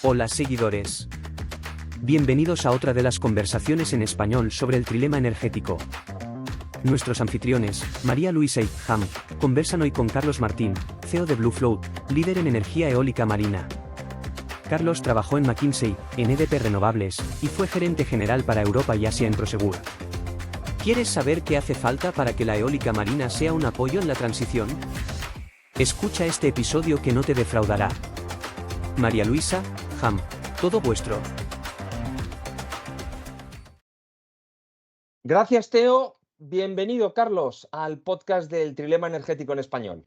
Hola seguidores. Bienvenidos a otra de las conversaciones en español sobre el trilema energético. Nuestros anfitriones, María Luisa y Ham, conversan hoy con Carlos Martín, CEO de Bluefloat, líder en energía eólica marina. Carlos trabajó en McKinsey, en EDP Renovables, y fue gerente general para Europa y Asia en Prosegur. ¿Quieres saber qué hace falta para que la eólica marina sea un apoyo en la transición? Escucha este episodio que no te defraudará. María Luisa, Ham, todo vuestro. Gracias, Teo. Bienvenido, Carlos, al podcast del Trilema Energético en Español.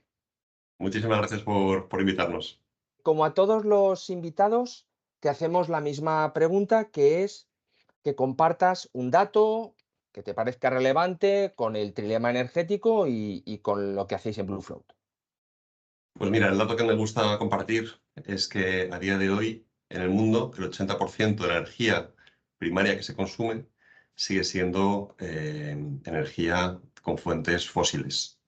Muchísimas gracias por invitarnos. Como a todos los invitados, te hacemos la misma pregunta, que es que compartas un dato que te parezca relevante con el trilema energético y con lo que hacéis en Bluefloat. Pues mira, el dato que me gusta compartir es que a día de hoy en el mundo el 80% de la energía primaria que se consume sigue siendo energía con fuentes fósiles.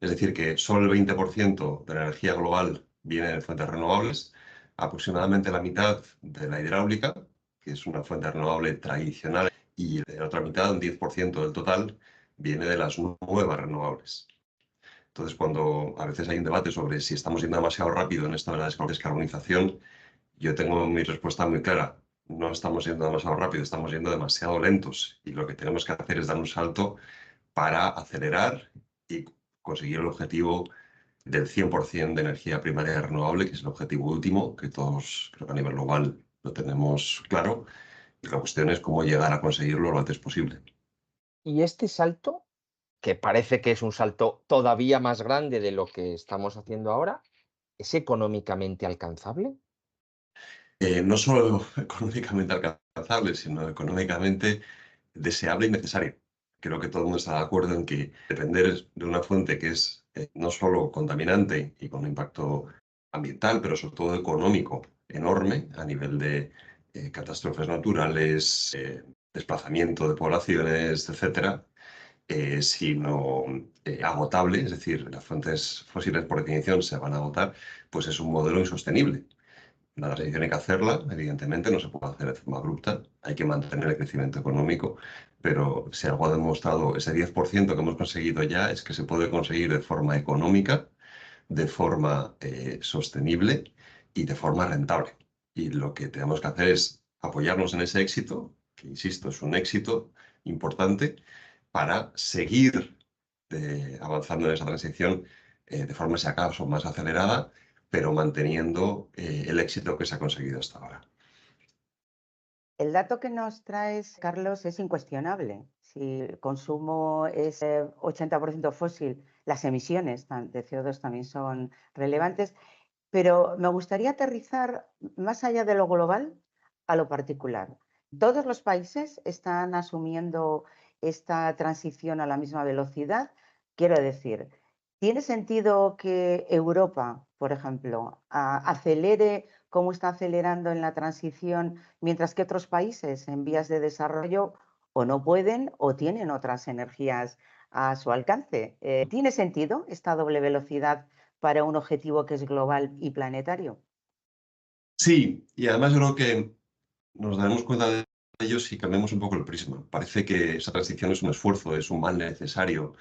Es decir, que solo el 20% de la energía global viene de fuentes renovables, aproximadamente la mitad de la hidráulica, que es una fuente renovable tradicional, y la otra mitad, un 10% del total, viene de las nuevas renovables. Entonces, cuando a veces hay un debate sobre si estamos yendo demasiado rápido en esto de la descarbonización, yo tengo mi respuesta muy clara. No estamos yendo demasiado rápido, estamos yendo demasiado lentos. Y lo que tenemos que hacer es dar un salto para acelerar y conseguir el objetivo del 100% de energía primaria renovable, que es el objetivo último, que todos, creo que a nivel global, lo tenemos claro. Y la cuestión es cómo llegar a conseguirlo lo antes posible. Y este salto, que parece que es un salto todavía más grande de lo que estamos haciendo ahora, ¿es económicamente alcanzable? No solo económicamente alcanzable, sino económicamente deseable y necesario. Creo que todo el mundo está de acuerdo en que depender de una fuente que es no solo contaminante y con un impacto ambiental, pero sobre todo económico enorme a nivel de catástrofes naturales, desplazamiento de poblaciones, etcétera, sino agotable, es decir, las fuentes fósiles por definición se van a agotar, pues es un modelo insostenible. La transición hay que hacerla, evidentemente, no se puede hacer de forma abrupta, hay que mantener el crecimiento económico, pero si algo ha demostrado ese 10% que hemos conseguido ya es que se puede conseguir de forma económica, de forma sostenible y de forma rentable. Y lo que tenemos que hacer es apoyarnos en ese éxito, que insisto, es un éxito importante, para seguir avanzando en esa transición de forma, si acaso, más acelerada, pero manteniendo el éxito que se ha conseguido hasta ahora. El dato que nos traes, Carlos, es incuestionable. Si el consumo es 80% fósil, las emisiones de CO2 también son relevantes, pero me gustaría aterrizar más allá de lo global a lo particular. ¿Todos los países están asumiendo esta transición a la misma velocidad? Quiero decir, ¿tiene sentido que Europa, por ejemplo, acelere como está acelerando en la transición, mientras que otros países en vías de desarrollo o no pueden o tienen otras energías a su alcance? ¿Tiene sentido esta doble velocidad para un objetivo que es global y planetario? Sí, y además yo creo que nos daremos cuenta de ello si cambiamos un poco el prisma. Parece que esa transición es un esfuerzo, es un mal necesario,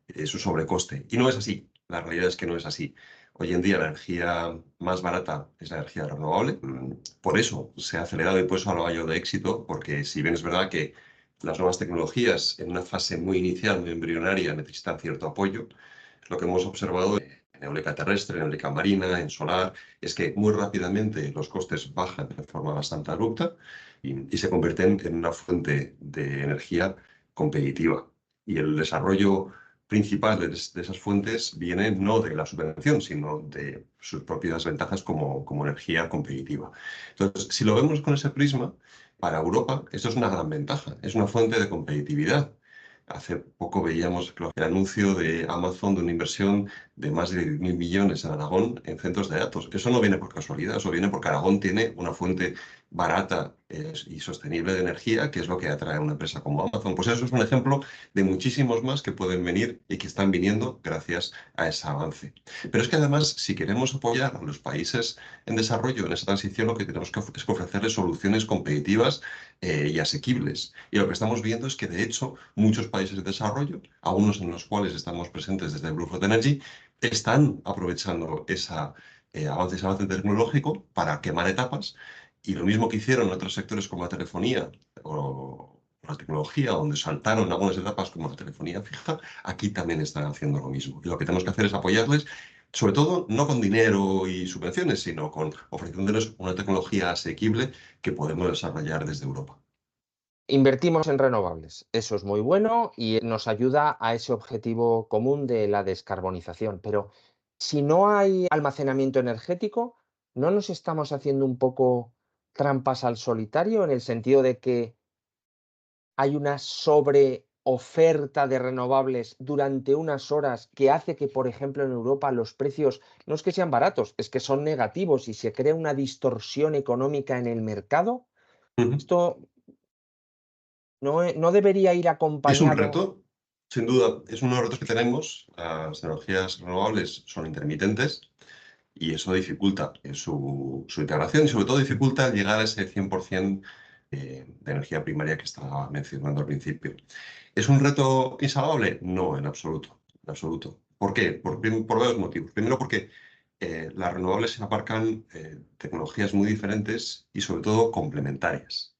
es un sobrecoste. Y no es así. La realidad es que no es así. Hoy en día la energía más barata es la energía renovable. Por eso se ha acelerado y por eso lo hallo de éxito, porque si bien es verdad que las nuevas tecnologías en una fase muy inicial, muy embrionaria, necesitan cierto apoyo, lo que hemos observado en eólica terrestre, en eólica marina, en solar, es que muy rápidamente los costes bajan de forma bastante abrupta y se convierten en una fuente de energía competitiva. Y el desarrollo principal de esas fuentes viene no de la subvención, sino de sus propias ventajas como energía competitiva. Entonces, si lo vemos con ese prisma, para Europa esto es una gran ventaja, es una fuente de competitividad. Hace poco veíamos el anuncio de Amazon de una inversión de más de 10.000 millones en Aragón en centros de datos. Eso no viene por casualidad, eso viene porque Aragón tiene una fuente barata y sostenible de energía, que es lo que atrae a una empresa como Amazon. Pues eso es un ejemplo de muchísimos más que pueden venir y que están viniendo gracias a ese avance. Pero es que además, si queremos apoyar a los países en desarrollo en esa transición, lo que tenemos que es que ofrecerles soluciones competitivas y asequibles. Y lo que estamos viendo es que, de hecho, muchos países de desarrollo, algunos en los cuales estamos presentes desde Blue Fruit Energy, están aprovechando ese avance tecnológico para quemar etapas. Y lo mismo que hicieron en otros sectores como la telefonía o la tecnología, donde saltaron algunas etapas como la telefonía fija, aquí también están haciendo lo mismo. Y lo que tenemos que hacer es apoyarles, sobre todo no con dinero y subvenciones, sino con ofreciéndoles una tecnología asequible que podemos desarrollar desde Europa. Invertimos en renovables, eso es muy bueno y nos ayuda a ese objetivo común de la descarbonización. Pero si no hay almacenamiento energético, ¿no nos estamos haciendo un poco trampas al solitario en el sentido de que hay una sobreoferta de renovables durante unas horas que hace que, por ejemplo, en Europa los precios no es que sean baratos, es que son negativos y se crea una distorsión económica en el mercado? Ujú. Esto no debería ir Es un acompañado. reto, sin duda, es uno de los retos que tenemos. Las energías renovables son intermitentes y eso dificulta su integración y sobre todo dificulta llegar a ese 100% de energía primaria que estaba mencionando al principio. ¿Es un reto insalvable? No, en absoluto, en absoluto. ¿Por qué? Por varios motivos. Primero porque las renovables abarcan tecnologías muy diferentes y sobre todo complementarias.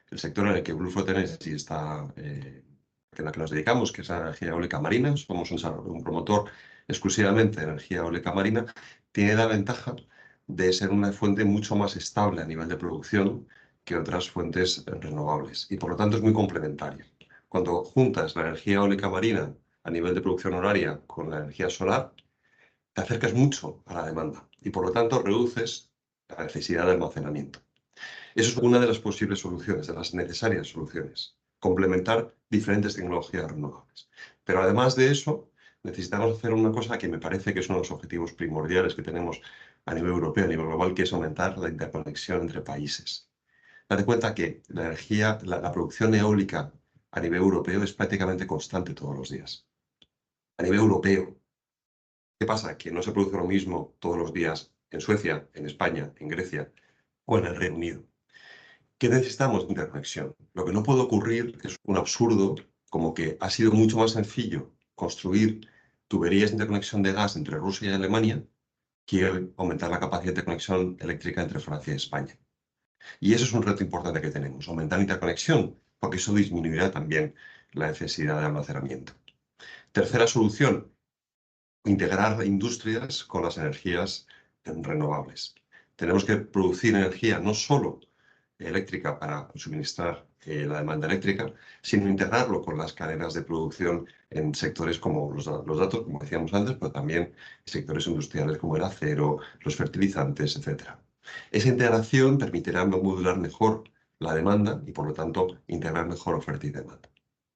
El sector en el que Blue Fruit Energy está, en la que nos dedicamos, que es la energía eólica marina, somos un promotor exclusivamente de energía eólica marina, tiene la ventaja de ser una fuente mucho más estable a nivel de producción que otras fuentes renovables y por lo tanto es muy complementaria. Cuando juntas la energía eólica marina a nivel de producción horaria con la energía solar, te acercas mucho a la demanda y por lo tanto reduces la necesidad de almacenamiento. Eso es una de las posibles soluciones, de las necesarias soluciones, complementar diferentes tecnologías renovables. Pero además de eso, necesitamos hacer una cosa que me parece que es uno de los objetivos primordiales que tenemos a nivel europeo, a nivel global, que es aumentar la interconexión entre países. Date cuenta que la producción eólica a nivel europeo es prácticamente constante todos los días. A nivel europeo. ¿Qué pasa? Que no se produce lo mismo todos los días en Suecia, en España, en Grecia o en el Reino Unido. ¿Qué necesitamos? Interconexión. Lo que no puede ocurrir es un absurdo como que ha sido mucho más sencillo construir tuberías de interconexión de gas entre Rusia y Alemania que aumentar la capacidad de interconexión eléctrica entre Francia y España. Y eso es un reto importante que tenemos, aumentar la interconexión, porque eso disminuirá también la necesidad de almacenamiento. Tercera solución, integrar industrias con las energías renovables. Tenemos que producir energía no solo eléctrica para suministrar la demanda eléctrica, sino integrarlo con las cadenas de producción en sectores como los datos, como decíamos antes, pero también sectores industriales como el acero, los fertilizantes, etc. Esa integración permitirá modular mejor la demanda y, por lo tanto, integrar mejor oferta y demanda.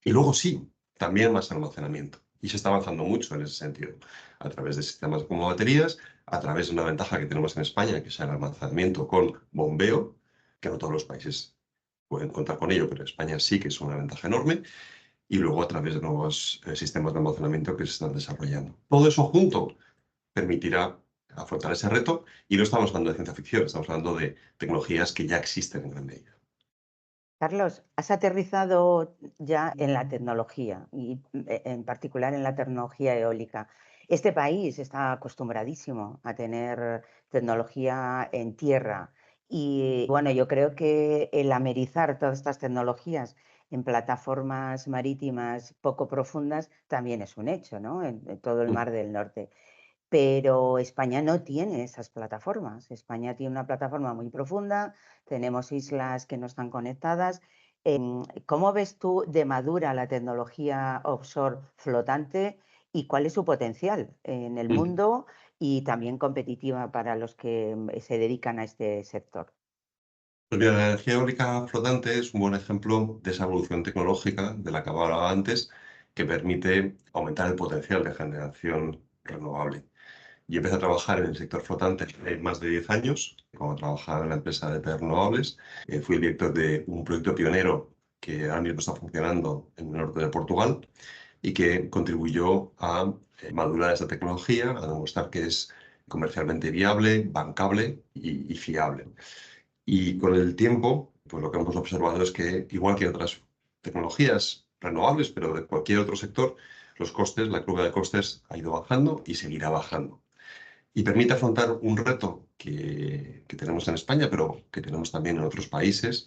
Y luego sí, también más almacenamiento. Y se está avanzando mucho en ese sentido, a través de sistemas como baterías, a través de una ventaja que tenemos en España, que es el almacenamiento con bombeo, que no todos los países pueden contar con ello, pero España sí que es una ventaja enorme, y luego a través de nuevos sistemas de almacenamiento que se están desarrollando. Todo eso junto permitirá afrontar ese reto, y no estamos hablando de ciencia ficción, estamos hablando de tecnologías que ya existen en gran medida. Carlos, has aterrizado ya en la tecnología y en particular en la tecnología eólica. Este país está acostumbradísimo a tener tecnología en tierra y bueno, yo creo que el amerizar todas estas tecnologías en plataformas marítimas poco profundas también es un hecho, ¿no? En todo el Mar del Norte. Pero España no tiene esas plataformas. España tiene una plataforma muy profunda, tenemos islas que no están conectadas. ¿Cómo ves tú de madura la tecnología offshore flotante y cuál es su potencial en el mundo y también competitiva para los que se dedican a este sector? Pues mira, la energía eólica flotante es un buen ejemplo de esa evolución tecnológica de la que hablaba antes, que permite aumentar el potencial de generación renovable. y empecé a trabajar en el sector flotante hace más de 10 años, cuando trabajaba en la empresa de renovables. Fui el director de un proyecto pionero que ahora mismo está funcionando en el norte de Portugal y que contribuyó a madurar esta tecnología, a demostrar que es comercialmente viable, bancable y fiable. Y con el tiempo, pues lo que hemos observado es que, igual que otras tecnologías renovables, pero de cualquier otro sector, los costes, la curva de costes ha ido bajando y seguirá bajando. Y permite afrontar un reto que tenemos en España, pero que tenemos también en otros países,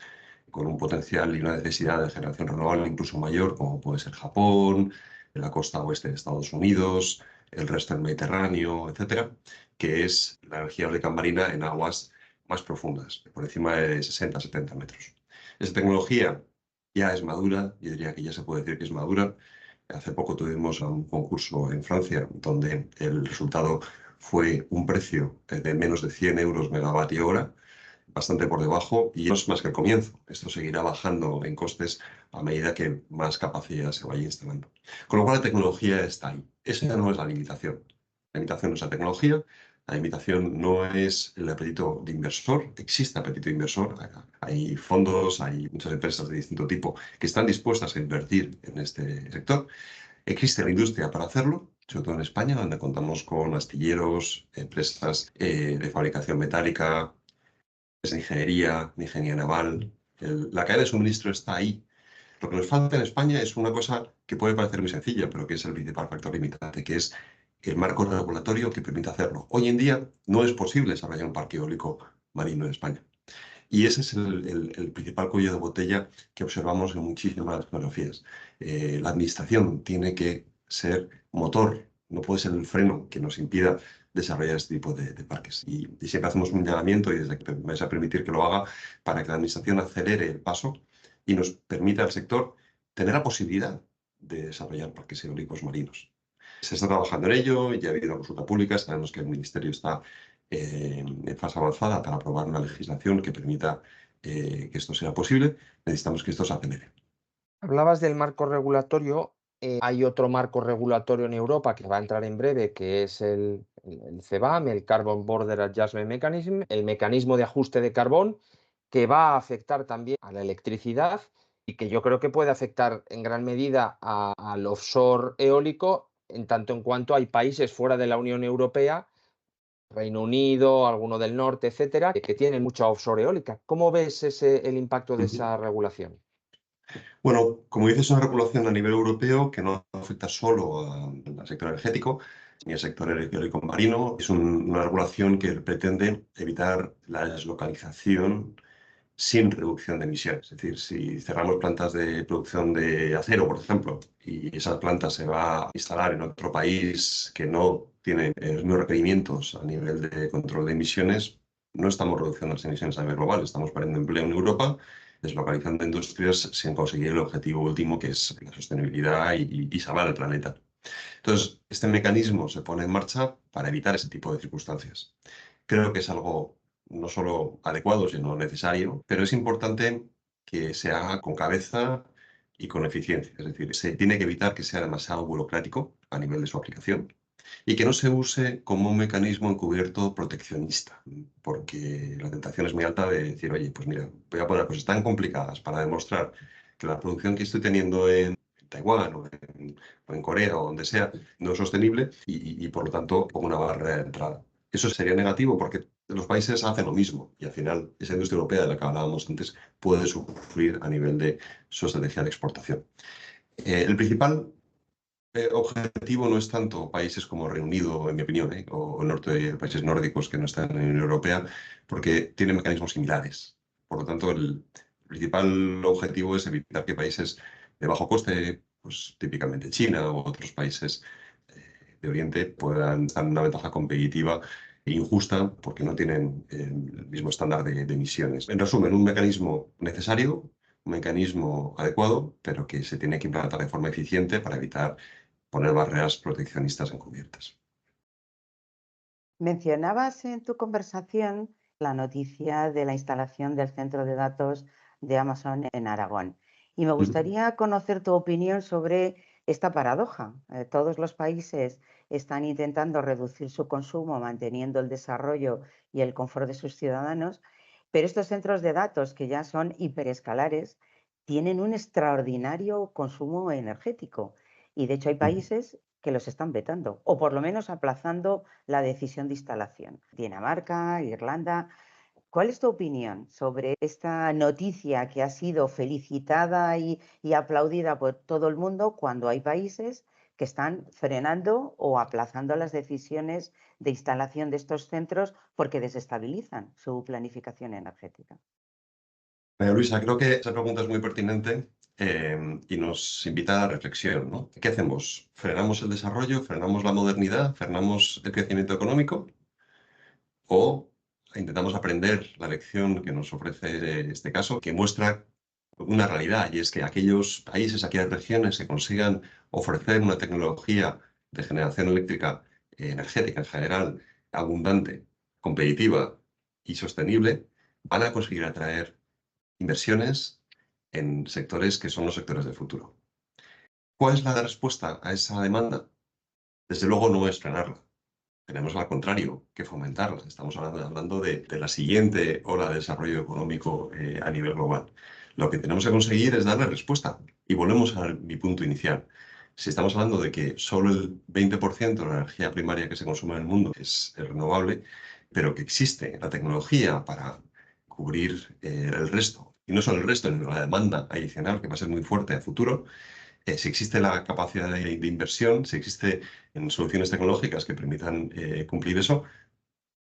con un potencial y una necesidad de generación renovable incluso mayor, como puede ser Japón, la costa oeste de Estados Unidos, el resto del Mediterráneo, etcétera, que es la energía eólica marina en aguas más profundas, por encima de 60-70 metros. Esa tecnología ya es madura, yo diría que ya se puede decir que es madura. Hace poco tuvimos un concurso en Francia donde el resultado fue un precio de menos de 100 euros megavatio hora, bastante por debajo, y no es más que el comienzo. Esto seguirá bajando en costes a medida que más capacidad se vaya instalando. Con lo cual la tecnología está ahí. Esa no es la limitación. La limitación es la tecnología, la limitación no es el apetito de inversor. Existe apetito de inversor. Hay fondos, hay muchas empresas de distinto tipo que están dispuestas a invertir en este sector. Existe la industria para hacerlo, sobre todo en España, donde contamos con astilleros, empresas de fabricación metálica, de ingeniería naval. La cadena de suministro está ahí. Lo que nos falta en España es una cosa que puede parecer muy sencilla, pero que es el principal factor limitante, que es el marco regulatorio que permite hacerlo. Hoy en día no es posible desarrollar un parque eólico marino en España. Y ese es el principal cuello de botella que observamos en muchísimas tecnologías. La administración tiene que ser motor, no puede ser el freno que nos impida desarrollar este tipo de parques. Y siempre hacemos un llamamiento, y desde que me vais a permitir que lo haga, para que la administración acelere el paso y nos permita al sector tener la posibilidad de desarrollar parques eólicos marinos. Se está trabajando en ello, ya ha habido consulta pública, sabemos que el Ministerio está en fase avanzada para aprobar una legislación que permita que esto sea posible. Necesitamos que esto se acelere. Hablabas del marco regulatorio. Hay otro marco regulatorio en Europa que va a entrar en breve, que es el CBAM, el Carbon Border Adjustment Mechanism, el mecanismo de ajuste de carbón, que va a afectar también a la electricidad y que yo creo que puede afectar en gran medida al offshore eólico, en tanto en cuanto hay países fuera de la Unión Europea, Reino Unido, alguno del norte, etcétera, que tienen mucha offshore eólica. ¿Cómo ves el impacto de esa regulación? Bueno, como dices, es una regulación a nivel europeo que no afecta solo al sector energético ni al sector eólico marino. Es una regulación que pretende evitar la deslocalización sin reducción de emisiones. Es decir, si cerramos plantas de producción de acero, por ejemplo, y esa planta se va a instalar en otro país que no tiene los mismos requerimientos a nivel de control de emisiones, no estamos reduciendo las emisiones a nivel global, estamos perdiendo empleo en Europa, deslocalizando industrias sin conseguir el objetivo último, que es la sostenibilidad y salvar el planeta. Entonces, este mecanismo se pone en marcha para evitar ese tipo de circunstancias. Creo que es algo no solo adecuado, sino necesario, pero es importante que se haga con cabeza y con eficiencia. Es decir, se tiene que evitar que sea demasiado burocrático a nivel de su aplicación y que no se use como un mecanismo encubierto proteccionista, porque la tentación es muy alta de decir, oye, pues mira, voy a poner cosas tan complicadas para demostrar que la producción que estoy teniendo en Taiwán o en Corea o donde sea no es sostenible y por lo tanto pongo una barrera de entrada. Eso sería negativo porque los países hacen lo mismo y al final esa industria europea de la que hablábamos antes puede sufrir a nivel de su estrategia de exportación. El principal objetivo no es tanto países como Reino Unido, en mi opinión, o el norte de países nórdicos que no están en la Unión Europea, porque tienen mecanismos similares. Por lo tanto, el principal objetivo es evitar que países de bajo coste, pues típicamente China o otros países de Oriente, puedan dar una ventaja competitiva e injusta porque no tienen el mismo estándar de emisiones. En resumen, un mecanismo necesario, un mecanismo adecuado, pero que se tiene que implantar de forma eficiente para evitar poner barreras proteccionistas encubiertas. Mencionabas en tu conversación la noticia de la instalación del centro de datos de Amazon en Aragón. Y me gustaría conocer tu opinión sobre esta paradoja. Todos los países están intentando reducir su consumo, manteniendo el desarrollo y el confort de sus ciudadanos, pero estos centros de datos, que ya son hiperescalares, tienen un extraordinario consumo energético y de hecho hay países que los están vetando o por lo menos aplazando la decisión de instalación. Dinamarca, Irlanda. ¿Cuál es tu opinión sobre esta noticia que ha sido felicitada y aplaudida por todo el mundo cuando hay países que están frenando o aplazando las decisiones de instalación de estos centros porque desestabilizan su planificación energética? María Luisa, creo que esa pregunta es muy pertinente y nos invita a la reflexión, ¿no? ¿Qué hacemos? ¿Frenamos el desarrollo? ¿Frenamos la modernidad? ¿Frenamos el crecimiento económico? ¿O intentamos aprender la lección que nos ofrece este caso, que muestra una realidad, y es que aquellos países, aquellas regiones que consigan ofrecer una tecnología de generación eléctrica energética en general abundante, competitiva y sostenible, van a conseguir atraer inversiones en sectores que son los sectores del futuro? ¿Cuál es la respuesta a esa demanda? Desde luego no es frenarla. Tenemos al contrario que fomentarla. Estamos hablando de la siguiente ola de desarrollo económico a nivel global. Lo que tenemos que conseguir es darle respuesta. Y volvemos a mi punto inicial. Si estamos hablando de que solo el 20% de la energía primaria que se consume en el mundo es renovable, pero que existe la tecnología para cubrir el resto, y no solo el resto, sino la demanda adicional que va a ser muy fuerte en el futuro, si existe la capacidad de inversión, si existe soluciones tecnológicas que permitan cumplir eso,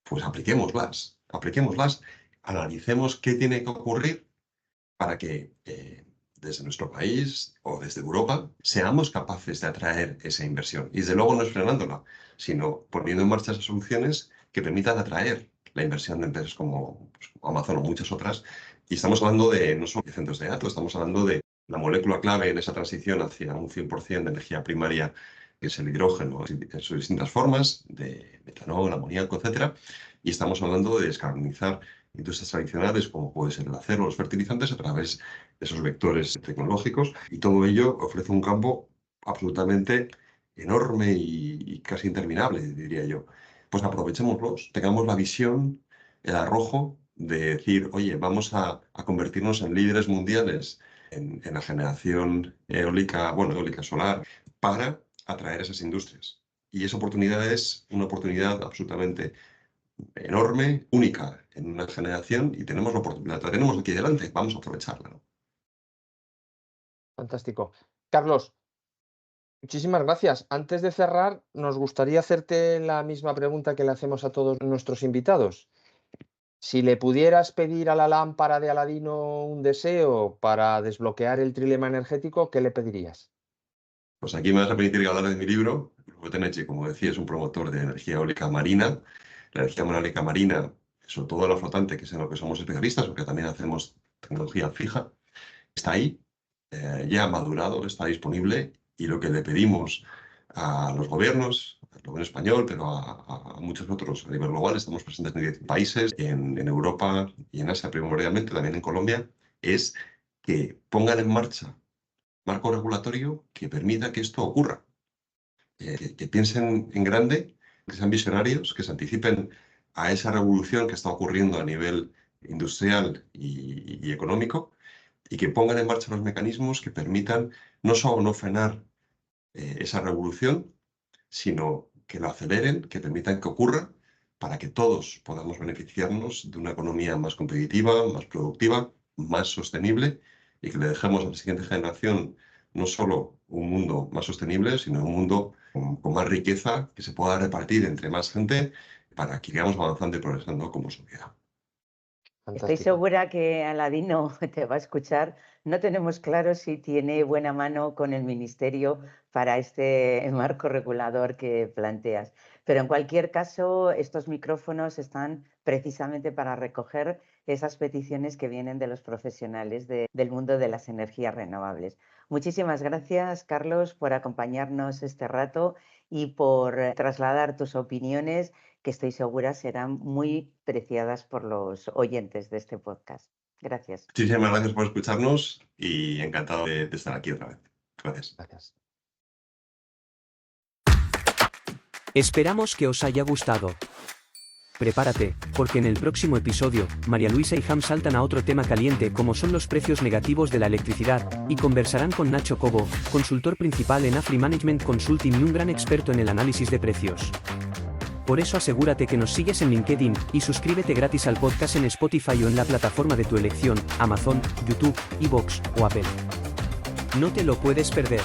pues apliquémoslas, analicemos qué tiene que ocurrir para que desde nuestro país o desde Europa seamos capaces de atraer esa inversión. Y desde luego no es frenándola, sino poniendo en marcha esas soluciones que permitan atraer la inversión de empresas como Amazon o muchas otras. Y estamos hablando de no solo de centros de datos, estamos hablando de la molécula clave en esa transición hacia un 100% de energía primaria, que es el hidrógeno en sus distintas formas, de metanol, amoníaco, etc. Y estamos hablando de descarbonizar industrias tradicionales, como puede ser el acero o los fertilizantes, a través de esos vectores tecnológicos. Y todo ello ofrece un campo absolutamente enorme y casi interminable, diría yo. Pues aprovechémoslos, tengamos la visión, el arrojo de decir, oye, vamos a convertirnos en líderes mundiales en la generación eólica, bueno, eólica solar, para atraer esas industrias. Y esa oportunidad es una oportunidad absolutamente enorme, única en una generación, y la tenemos aquí delante, vamos a aprovecharla, ¿no? Fantástico. Carlos, muchísimas gracias. Antes de cerrar, nos gustaría hacerte la misma pregunta que le hacemos a todos nuestros invitados. Si le pudieras pedir a la lámpara de Aladino un deseo para desbloquear el trilema energético, ¿qué le pedirías? Pues aquí me vas a permitir hablar de mi libro. Goyeneche, como decía, es un promotor de energía eólica marina. La energía eólica marina, sobre todo la flotante, que es en lo que somos especialistas, porque también hacemos tecnología fija, está ahí, ya madurado, está disponible, y lo que le pedimos a los gobiernos, al gobierno español, pero a muchos otros a nivel global, estamos presentes en 10 países, en Europa y en Asia primordialmente, también en Colombia, es que pongan en marcha marco regulatorio que permita que esto ocurra. Que piensen en grande, que sean visionarios, que se anticipen a esa revolución que está ocurriendo a nivel industrial y económico, y que pongan en marcha los mecanismos que permitan no solo no frenar esa revolución, sino que lo aceleren, que permitan que ocurra, para que todos podamos beneficiarnos de una economía más competitiva, más productiva, más sostenible, y que le dejemos a la siguiente generación no solo un mundo más sostenible, sino un mundo con más riqueza que se pueda repartir entre más gente, para que sigamos avanzando y progresando como sociedad. Estoy Fantástico. segura que Aladino te va a escuchar. No tenemos claro si tiene buena mano con el Ministerio para este marco regulador que planteas. Pero en cualquier caso, estos micrófonos están precisamente para recoger esas peticiones que vienen de los profesionales del mundo de las energías renovables. Muchísimas gracias, Carlos, por acompañarnos este rato y por trasladar tus opiniones, que estoy segura serán muy preciadas por los oyentes de este podcast. Gracias. Muchísimas gracias por escucharnos y encantado de estar aquí otra vez. Gracias. Gracias. Esperamos que os haya gustado. Prepárate, porque en el próximo episodio, María Luisa y Ham saltan a otro tema caliente como son los precios negativos de la electricidad, y conversarán con Nacho Cobo, consultor principal en Afri Management Consulting y un gran experto en el análisis de precios. Por eso asegúrate que nos sigues en LinkedIn, y suscríbete gratis al podcast en Spotify o en la plataforma de tu elección, Amazon, YouTube, iVoox o Apple. No te lo puedes perder.